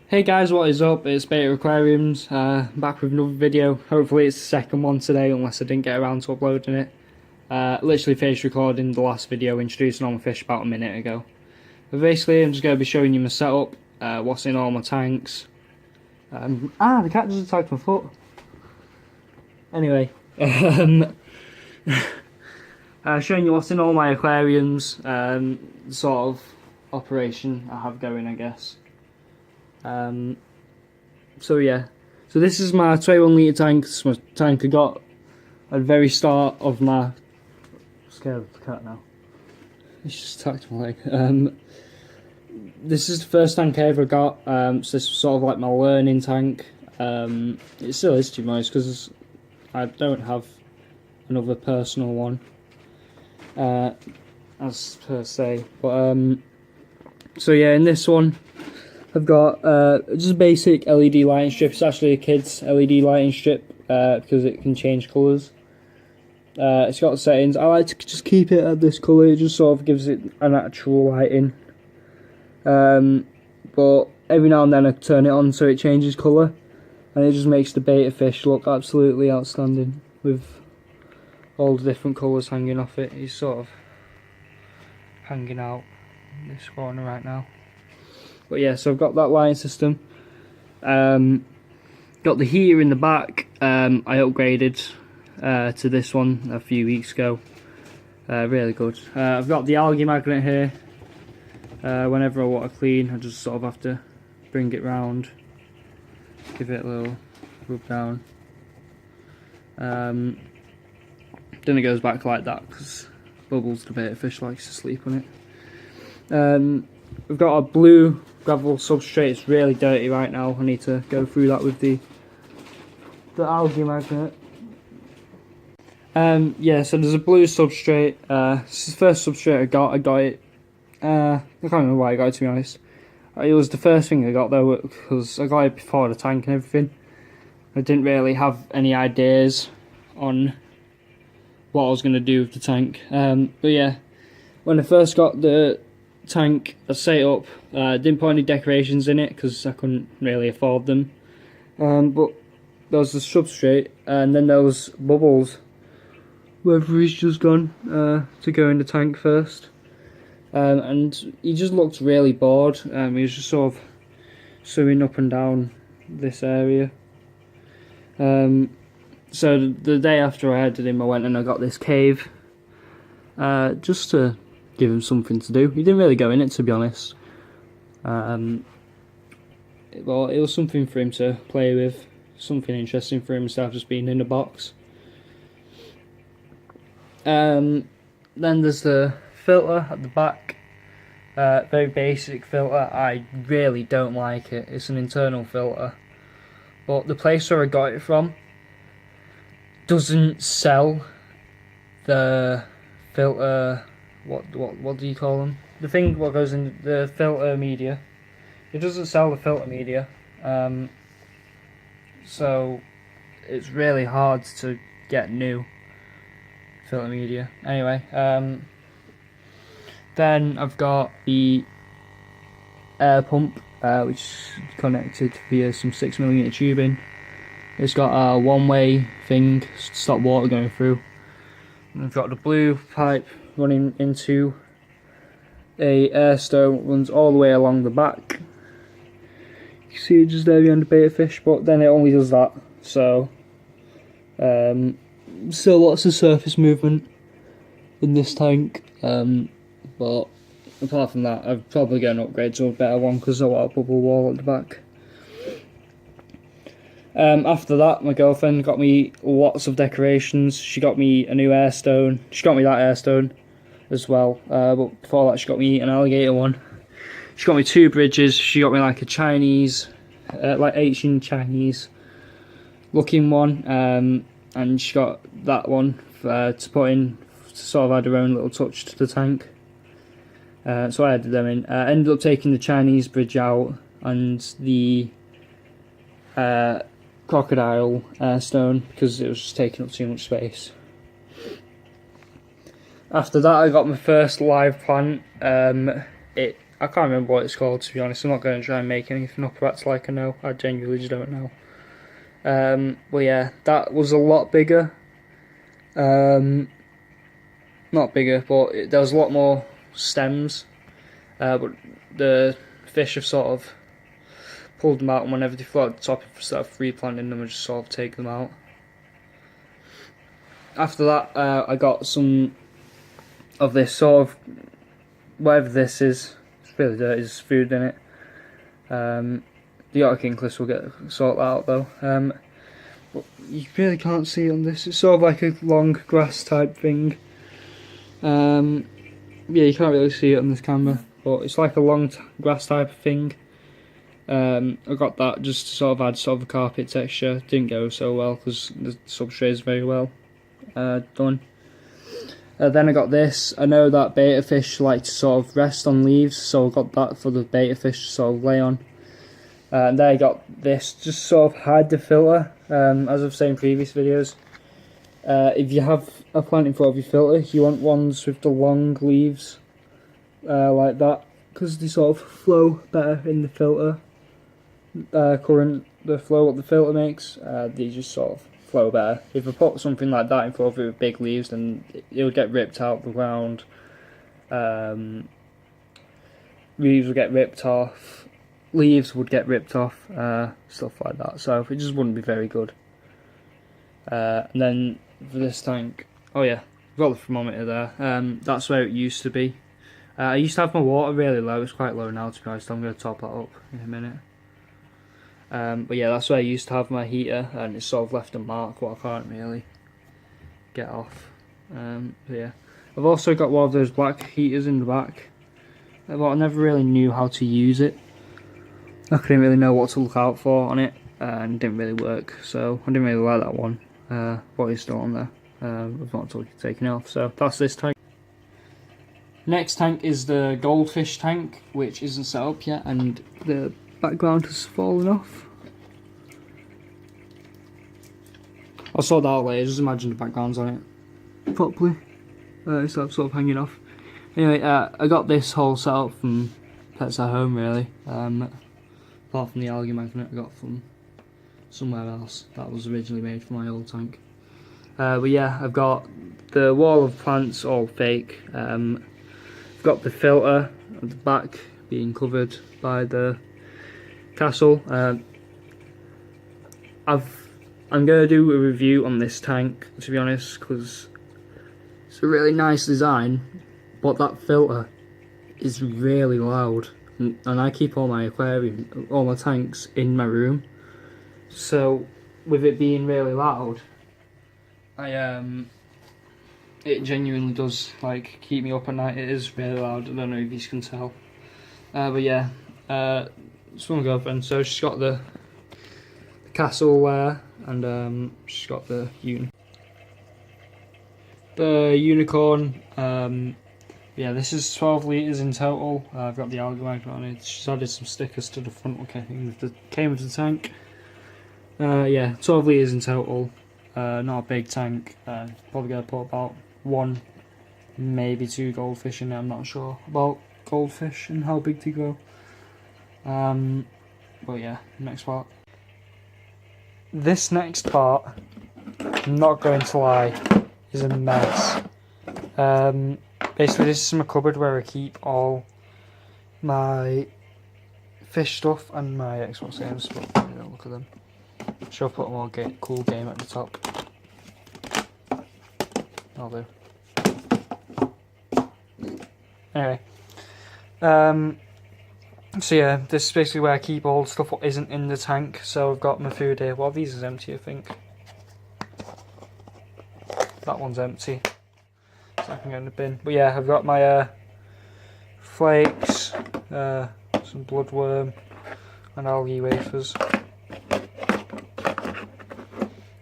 Hey guys, what is up? It's Beta Aquariums, back with another video. Hopefully it's the second one today, unless I didn't get around to uploading it. Literally finished recording the last video, introducing all my fish about a minute ago. But basically, I'm just going to be showing you my setup, what's in all my tanks. The cat just attacked my foot. Anyway, showing you what's in all my aquariums, sort of operation I have going, I guess. So yeah, so this is my 21 litre tank. This is my tank I got at the very start of my... I'm scared of the cat now. It's just attacked my leg. This is the first tank I ever got, so this was sort of like my learning tank. It still is, to be honest, because I don't have another personal one, as per se. But so yeah, in this one I've got just a basic LED lighting strip. It's actually a kid's LED lighting strip because it can change colours. It's got the settings. I like to just keep it at this colour. It just sort of gives it a natural lighting. But every now and then I turn it on so it changes colour, and it just makes the beta fish look absolutely outstanding with all the different colours hanging off it. He's sort of hanging out in this corner right now. But yeah, so I've got that lighting system. Got the heater in the back. I upgraded to this one a few weeks ago. Really good. I've got the algae magnet here. Whenever I want to clean, I just sort of have to bring it round, give it a little rub down. Then it goes back like that because Bubbles, the beta fish, likes to sleep on it. We've got a blue gravel substrate. It's really dirty right now. I need to go through that with the algae magnet. Yeah, so there's a blue substrate. This is the first substrate I got. I got it. I can't remember why I got it, to be honest. It was the first thing I got though, because I got it before the tank and everything. I didn't really have any ideas on what I was going to do with the tank. But yeah, when I first got the tank, I set it up. Didn't put any decorations in it because I couldn't really afford them. But there was the substrate, and then there was Bubbles, whether he's just gone to go in the tank first. And he just looked really bored. He was just sort of swimming up and down this area. So the day after I added him, I went and I got this cave, just to give him something to do. He didn't really go in it, to be honest. Well, it was something for him to play with, something interesting for him instead of just being in a box. Then there's the filter at the back. Very basic filter. I really don't like it. It's an internal filter, but the place where I got it from doesn't sell the filter. What do you call them? The thing what goes in the filter media. It doesn't sell the filter media, so it's really hard to get new filter media. Anyway, then I've got the air pump, which is connected via some 6mm tubing. It's got a one-way thing to stop water going through. And I've got the blue pipe running into a air stone that runs all the way along the back. You can see it just there behind the beta fish, but then it only does that. So still lots of surface movement in this tank. But apart from that, I'm probably going to upgrade to a better one because I want a bubble wall at the back. After that, my girlfriend got me lots of decorations. She got me a new air stone. She got me that air stone as well. But before that, she got me an alligator one. She got me two bridges. She got me like a Chinese, like ancient Chinese looking one. And she got that one to put in, to sort of add her own little touch to the tank. So I added them in. I ended up taking the Chinese bridge out and the crocodile stone because it was just taking up too much space. After that, I got my first live plant. It I can't remember what it's called, to be honest. I'm not going to try and make anything up that's like I know. I genuinely just don't know. But yeah, that was a lot bigger. Not bigger, but there was a lot more stems. But the fish have sort of pulled them out, and whenever they float at the top, instead of replanting them, and just sort of take them out. After that, I got some of this sort of, whatever this is, it's really dirty, there's food in it. The Otterkinkless will get sort that out though. But you really can't see it on this, it's sort of like a long grass type thing. Yeah, you can't really see it on this camera, but it's like a long grass type of thing. I got that just to sort of add sort of a carpet texture. Didn't go so well because the substrate is very well done. Then I got this. I know that betta fish like to sort of rest on leaves, so I got that for the betta fish to sort of lay on. And then I got this just sort of hide the filter. As I've said in previous videos, if you have a plant in front of your filter, you want ones with the long leaves like that, because they sort of flow better in the filter. The flow what the filter makes, they just sort of flow better. If I put something like that in front of it with big leaves, then it'll get ripped out the ground. Leaves will get ripped off. Leaves would get ripped off, stuff like that. So it just wouldn't be very good. And then for this tank, oh yeah, I've got the thermometer there. That's where it used to be. I used to have my water really low. It's quite low now, to be honest. I'm going to top that up in a minute. But yeah, that's where I used to have my heater, and it's sort of left a mark what I can't really get off. But yeah, I've also got one of those black heaters in the back, but I never really knew how to use it. I couldn't really know what to look out for on it, and it didn't really work, so I didn't really like that one. But it's still on there. I've not taken it off, so that's this tank. Next tank is the goldfish tank, which isn't set up yet, and the background has fallen off. I'll sort that out later, just imagine the background's on it properly. It's sort of hanging off. Anyway, I got this whole setup from Pets at Home really. Apart from the algae magnet I got from somewhere else. That was originally made for my old tank. But yeah, I've got the wall of plants all fake. I've got the filter at the back being covered by the castle. I'm going to do a review on this tank, to be honest, because it's a really nice design, but that filter is really loud, and I keep all my tanks in my room, so with it being really loud, it genuinely does like keep me up at night. It is really loud. I don't know if you can tell, but yeah, it's my girlfriend, so she's got the castle there, and she's got the unicorn. Yeah, this is 12 litres in total. I've got the algae magnet on it. She's added some stickers to the front, okay, came with the tank. Yeah, 12 litres in total. Not a big tank. Probably going to put about 1, maybe 2 goldfish in there. I'm not sure about goldfish and how big they grow. But yeah, next part. This next part, I'm not going to lie, is a mess. Basically this is my cupboard where I keep all my fish stuff and my Xbox games, but don't look at them. Should have put a more cool game at the top. I'll do. Anyway. So yeah, this is basically where I keep all the stuff that isn't in the tank. So I've got my food here. Well, these is empty, I think. That one's empty. So I can get in the bin. But yeah, I've got my flakes, some bloodworm, and algae wafers.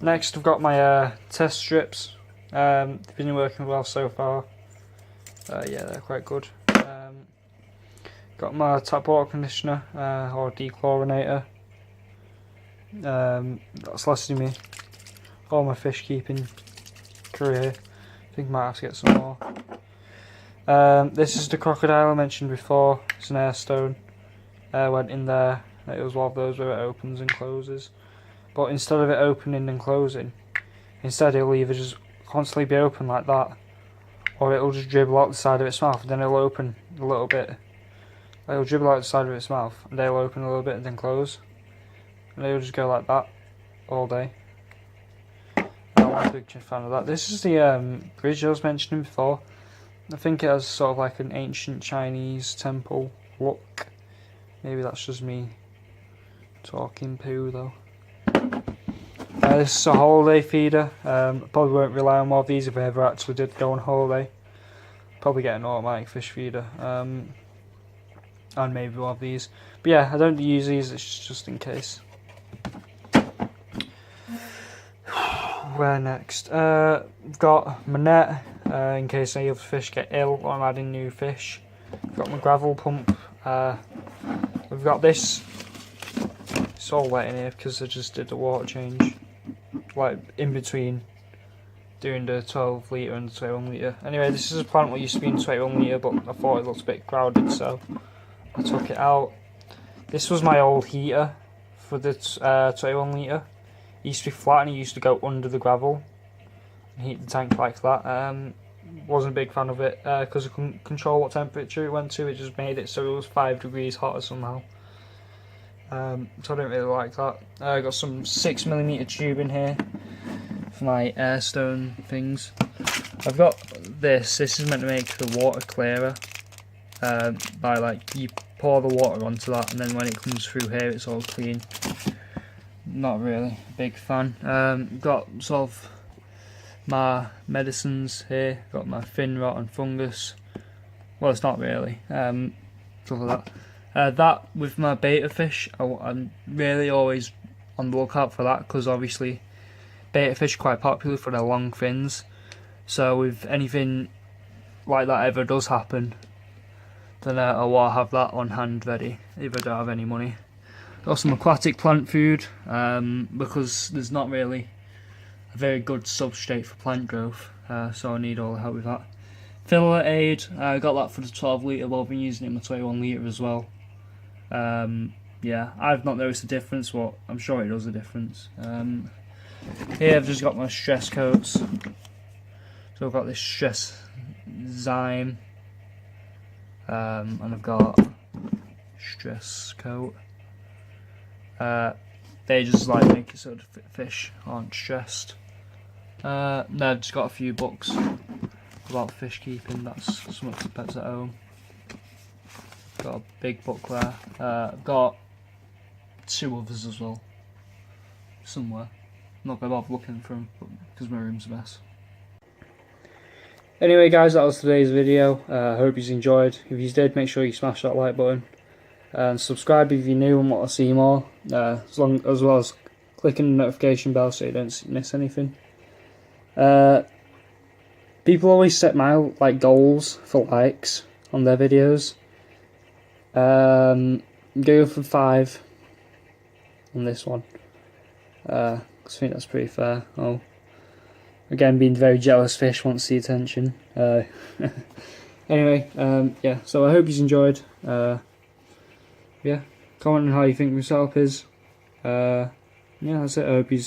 Next, I've got my test strips. They've been working well so far. Yeah, they're quite good. Got my tap water conditioner or dechlorinator. That's lasted me all my fish keeping career. I think I might have to get some more. This is the crocodile I mentioned before. It's an air stone. Went in there. It was one of those where it opens and closes. But instead of it opening and closing, instead it'll either just constantly be open like that, or it'll just dribble out the side of its mouth, and then it'll open a little bit. It'll dribble out the side of its mouth, and they'll open a little bit and then close. And it'll just go like that all day. I'm a big fan of that. This is the bridge I was mentioning before. I think it has sort of like an ancient Chinese temple look. Maybe that's just me talking poo though. This is a holiday feeder. Probably won't rely on more of these if I ever actually did go on holiday. Probably get an automatic fish feeder. And maybe one of these. But yeah, I don't use these, it's just in case. Where next? We've got my net, in case any of the fish get ill or I'm adding new fish. We've got my gravel pump. We've got this. It's all wet in here because I just did the water change. Like in between doing the 12 litre and the 21 litre. Anyway, this is a plant that used to be in 21 litre, but I thought it looked a bit crowded, so I took it out. This was my old heater for the 21 litre. It used to be flat and it used to go under the gravel and heat the tank like that. Wasn't a big fan of it because I couldn't control what temperature it went to. It just made it so it was 5 degrees hotter somehow. So I don't really like that. I got some 6mm tube in here for my airstone things. I've got this. This is meant to make the water clearer. By like you pour the water onto that, and then when it comes through here, it's all clean. Not really a big fan. Got sort of my medicines here. Got my fin rot and fungus. Well, it's not really. Stuff like that. That with my betta fish, I'm really always on the lookout for that because obviously betta fish are quite popular for their long fins. So if anything like that ever does happen, then I want to have that on hand ready if I don't have any money. Got some aquatic plant food because there's not really a very good substrate for plant growth, so I need all the help with that. Filler aid, I got that for the 12 litre, but I've been using it in my 21 litre as well. Yeah, I've not noticed a difference, but I'm sure it does a difference. Here I've just got my stress coats. So I've got this stress zyme, and I've got stress coat. They just like make it so the fish aren't stressed. No, I've just got a few books about fish keeping. That's something for pets at home. Got a big book there. I've got 2 others as well. Somewhere. Not going to bother looking for them because my room's a mess. Anyway guys, that was today's video. I hope you enjoyed. If you did, make sure you smash that like button. And subscribe if you're new and want to see more. As well as clicking the notification bell so you don't miss anything. People always set my goals for likes on their videos. Go for 5 on this one. I think that's pretty fair. Oh, again, being very jealous fish wants the attention. Anyway, yeah. So I hope you enjoyed. Yeah, comment on how you think my setup is. Yeah, that's it. I hope you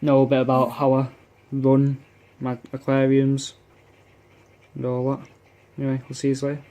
know a bit about how I run my aquariums and all that. Anyway, we'll see you later.